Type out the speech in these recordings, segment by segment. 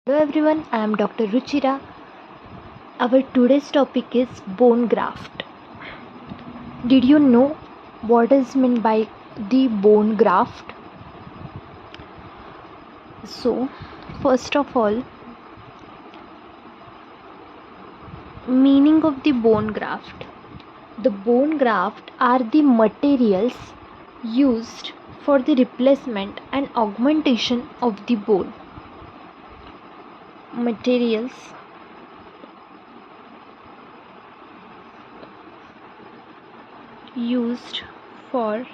Hello everyone, I am Dr. Ruchira. Our today's topic is bone graft. Did you know what is meant by the bone graft? So, first of all, meaning of the bone graft. The bone graft are the materials used for the replacement and augmentation of the bone. Materials used for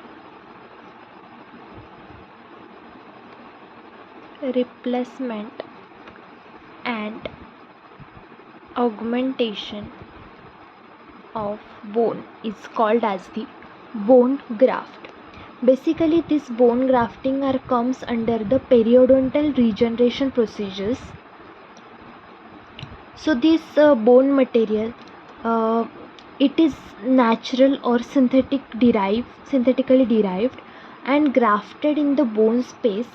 replacement and augmentation of bone is called as the bone graft. Basically, this bone grafting comes under the periodontal regeneration procedures. So this bone material, it is natural or synthetically derived and grafted in the bone space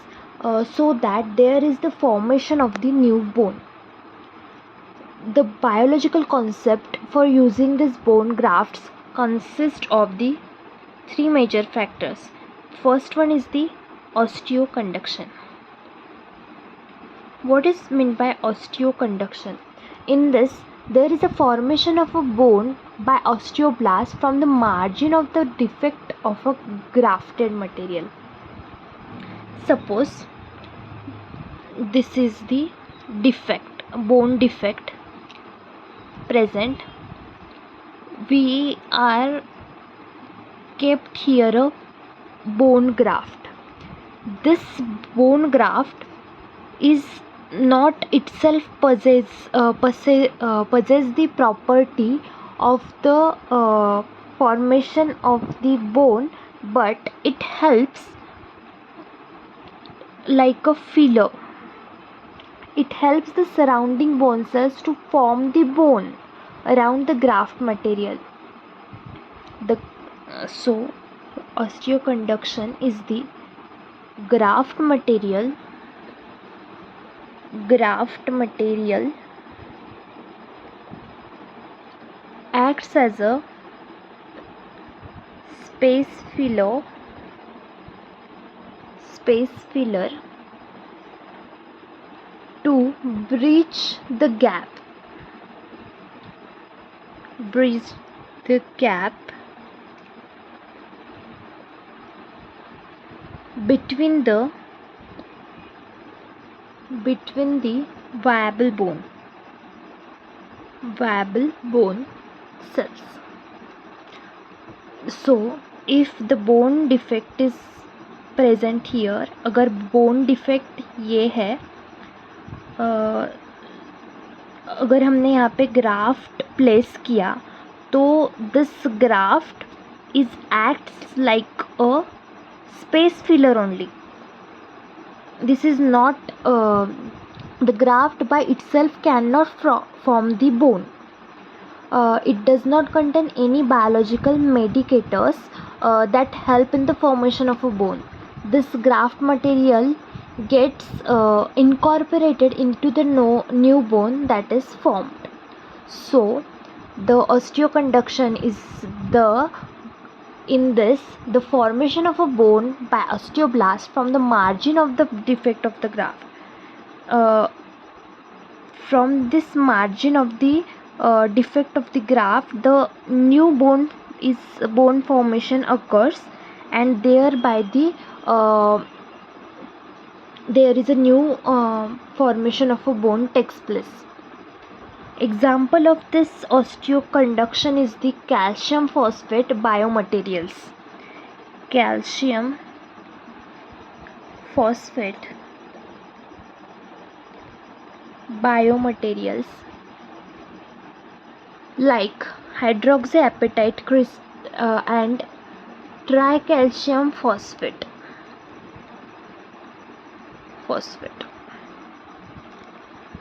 so that there is the formation of the new bone. The biological concept for using these bone grafts consists of the three major factors. First one is the osteoconduction. What is meant by osteoconduction? In this, there is a formation of a bone by osteoblast from the margin of the defect of a grafted material. Suppose this is the defect, bone defect present. We are kept here a bone graft. This bone graft is not itself possess the property of the formation of the bone, but it helps like a filler. It helps the surrounding bone cells to form the bone around the graft material. So osteoconduction is the graft material acts as a space filler to bridge the gap between the viable bone cells. So if the bone defect is present here, अगर bone defect ये है, अगर हमने यहाँ पे graft place किया तो this graft acts like a space filler only. This is not the graft by itself cannot form the bone. It does not contain any biological mediators that help in the formation of a bone. This graft material gets incorporated into the new bone that is formed. So the osteoconduction is the formation of a bone by osteoblast from the margin of the defect of the graft. From this margin of the defect of the graft, the new bone formation occurs, and thereby there is a new formation of a bone takes place. Example of this osteoconduction is the calcium phosphate biomaterials. Calcium phosphate biomaterials like hydroxyapatite and tricalcium phosphate.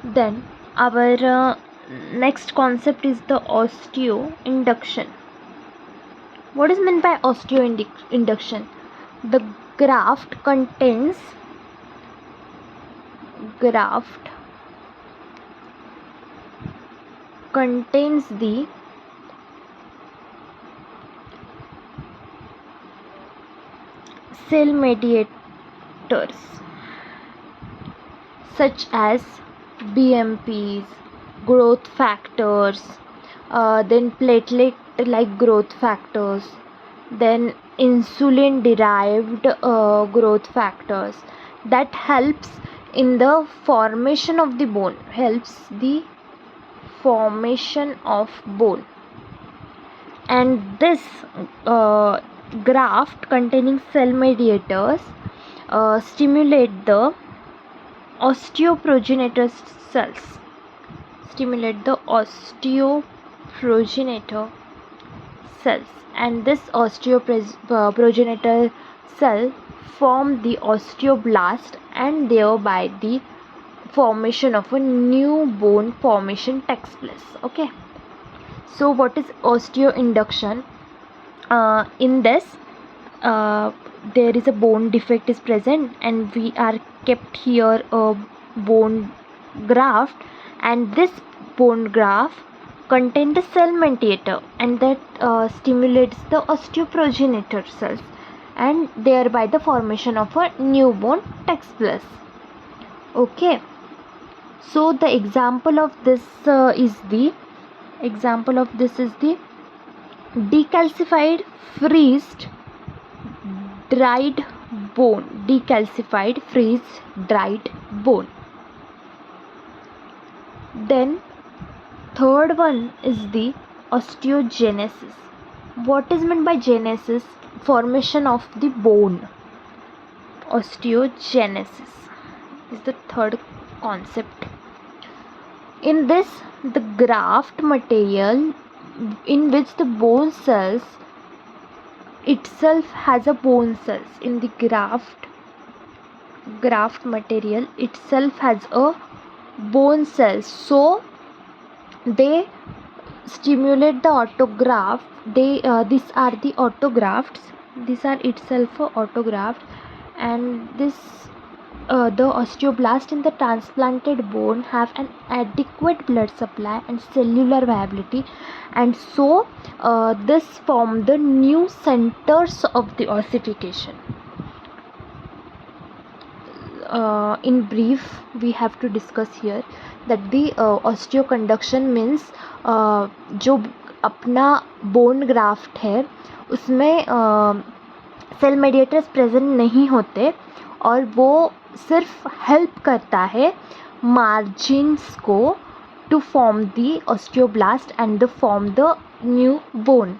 Then our next concept is the osteoinduction. What is meant by osteoinduction? The graft contains contains the cell mediators such as BMPs, growth factors, then platelet like growth factors, then insulin derived growth factors that helps in the formation of the bone, and this graft containing cell mediators stimulate the osteoprogenitor cells, and this osteoprogenitor cell form the osteoblast, and thereby the formation of a new bone formation takes place. Okay, so what is osteoinduction? In this there is a bone defect is present, and we are kept here a bone graft, and this bone graft contain the cell mediator, and that stimulates the osteoprogenitor cells, and thereby the formation of a new bone takes place. Okay, so the example of this is the decalcified freeze dried bone. Then third one is the osteogenesis. What is meant by genesis? Formation of the bone. Osteogenesis is the third concept. In this, the graft material in which the bone cells itself has a bone cells. In the graft material itself has a bone cells, so they stimulate the autograft. These are the autografts. These are itself a autograft, and this the osteoblast in the transplanted bone have an adequate blood supply and cellular viability, and so this form the new centers of the ossification. In brief, we have to discuss here that the osteoconduction means जो अपना bone graft है उसमें cell mediators present नहीं होते, और वो सिर्फ help करता है मार्जिन्स को to form the osteoblast and to form the new bone.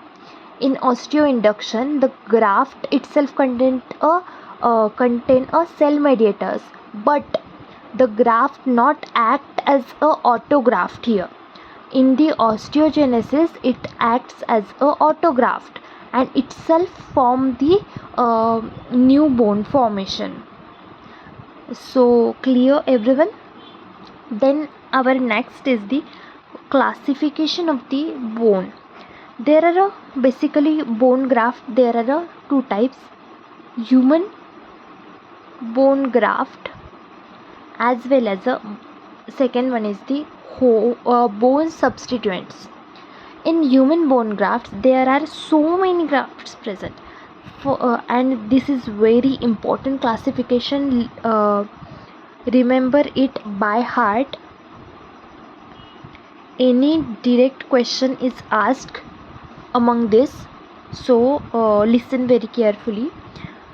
In osteoinduction, the graft itself contain a cell mediators, but the graft not act as a autograft here. In the osteogenesis, it acts as a autograft and itself form the new bone formation. So clear everyone? Then our next is the classification of the bone. There are basically bone graft. There are two types: human bone graft, as well as a second one is the bone substituents. In human bone grafts, there are so many grafts present, and this is very important classification. Remember it by heart. Any direct question is asked among this, so listen very carefully.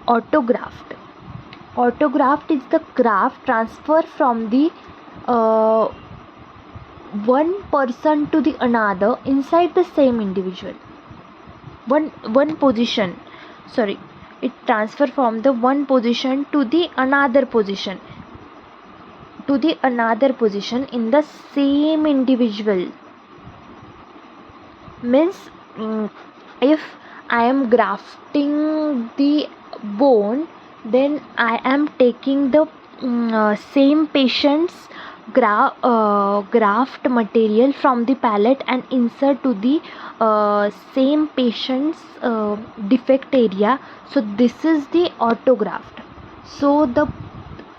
Autograft. Autograft is the graft transfer from the one person to the another inside the same individual. One position. Sorry, it transfer from the one position to the another position. In the same individual. Means if I am grafting the bone, then I am taking the same patient's graft material from the palate and insert to the same patient's defect area. So this is the autograft. So the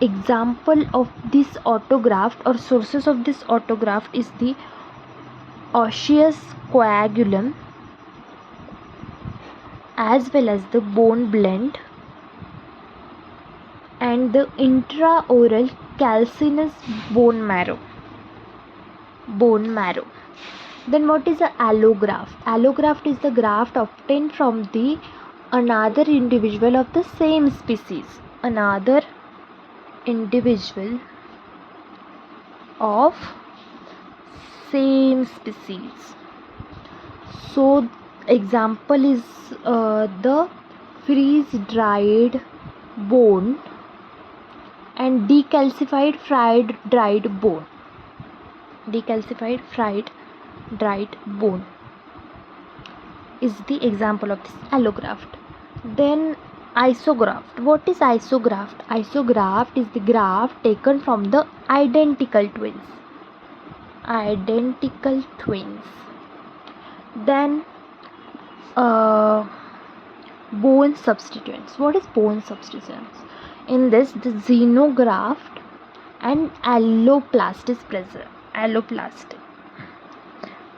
example of this autograft or sources of this autograft is the osseous coagulum as well as the bone blend and the intraoral calcaneus bone marrow. Then what is a allograft? Allograft is the graft obtained from the another individual of the same species. Another individual of same species. So example is the freeze dried bone and decalcified fried dried bone. Decalcified fried dried bone is the example of this allograft. Then isograft. What is isograft? Isograft is the graft taken from the identical twins. Then bone substituents. What is bone substituents? In this, the xenograft and alloplast is present.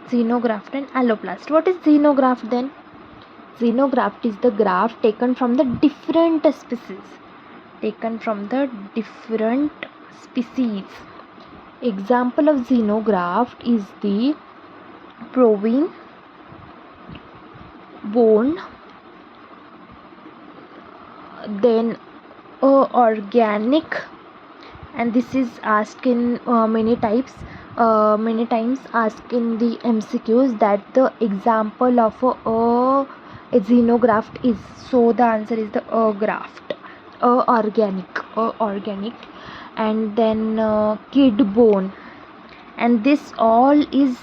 Xenograft and alloplast. What is xenograft then? Xenograft is the graft taken from the different species. Example of xenograft is the bovine bone, then organic, and this is asked in many times asked in the MCQs that the example of a xenograft is. So the answer is the graft, organic, and then kid bone, and this all is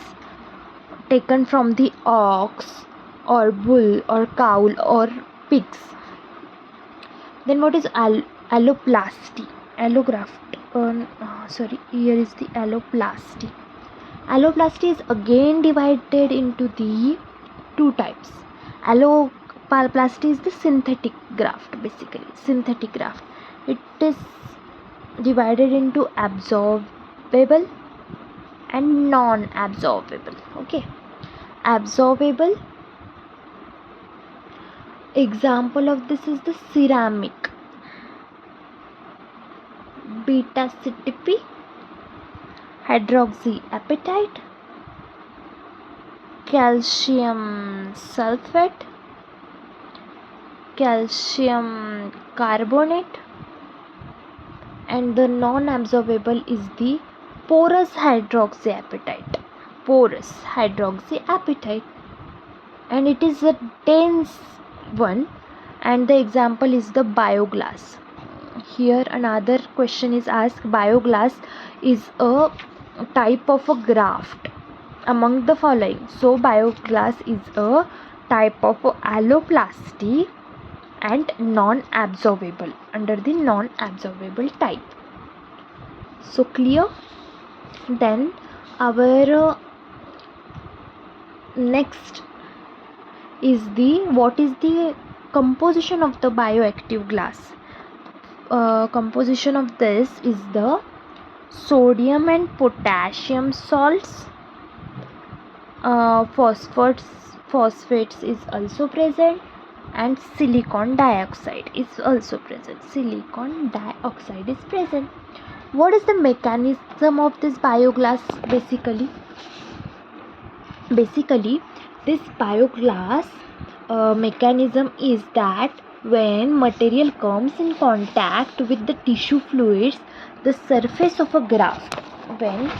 taken from the ox or bull or cow or pigs. Then what is alloplasty? Here is the alloplasty. Alloplasty is again divided into the two types. Alloplasty is the synthetic graft, basically. Synthetic graft. It is divided into absorbable and non-absorbable. Okay. Absorbable. Example of this is the ceramic, beta CTP, hydroxyapatite, calcium sulfate, calcium carbonate, and the non-absorbable is the porous hydroxyapatite, and it is a dense one, and the example is the bioglass. Here another question is asked. Bioglass is a type of a graft among the following. So bioglass is a type of alloplasty and non-absorbable, under the non-absorbable type. So clear? Then our next is what is the composition of the bioactive glass. Composition of this is the sodium and potassium salts, phosphates is also present, and silicon dioxide is also present. What is the mechanism of this bioglass? Basically this bioglass mechanism is that when material comes in contact with the tissue fluids, the surface of a graft, when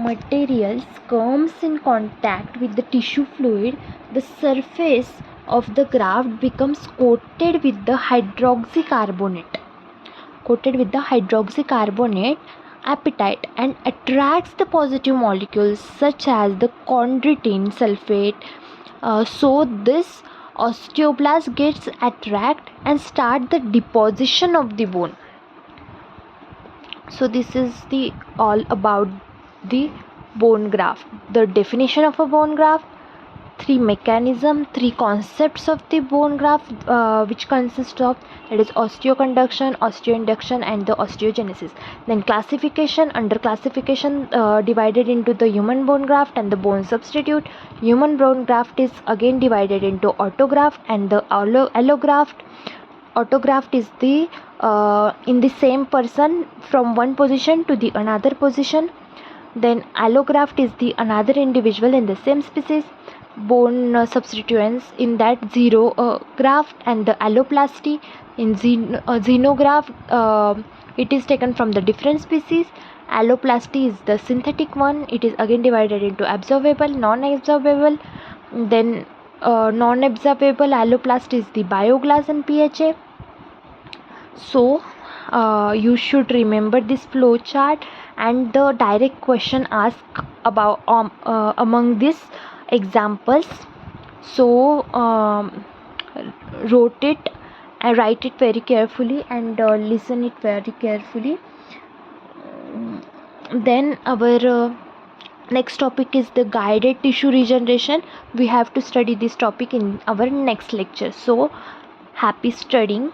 materials comes in contact with the tissue fluid, the surface of the graft becomes coated with the hydroxycarbonate apatite and attracts the positive molecules such as the chondroitin sulfate. So this osteoblast gets attract and start the deposition of the bone. So this is all about the bone graft, the definition of a bone graft. three mechanism, three concepts of the bone graft, which consist of, that is osteoconduction, osteoinduction, and the osteogenesis. Then classification, under classification divided into the human bone graft and the bone substitute. Human bone graft is again divided into autograft and the allograft. Autograft is the in the same person from one position to the another position. Then allograft is the another individual in the same species. Bone substituents, in that xenograft and the alloplasty. In xenograft, it is taken from the different species. Alloplasty is the synthetic one. It is again divided into absorbable, non-absorbable. Then non-absorbable alloplast is the bioglass and PHA. So you should remember this flow chart and the direct question asked about among these examples. So wrote it and write it very carefully and listen it very carefully. Then our next topic is the guided tissue regeneration. We have to study this topic in our next lecture. So happy studying.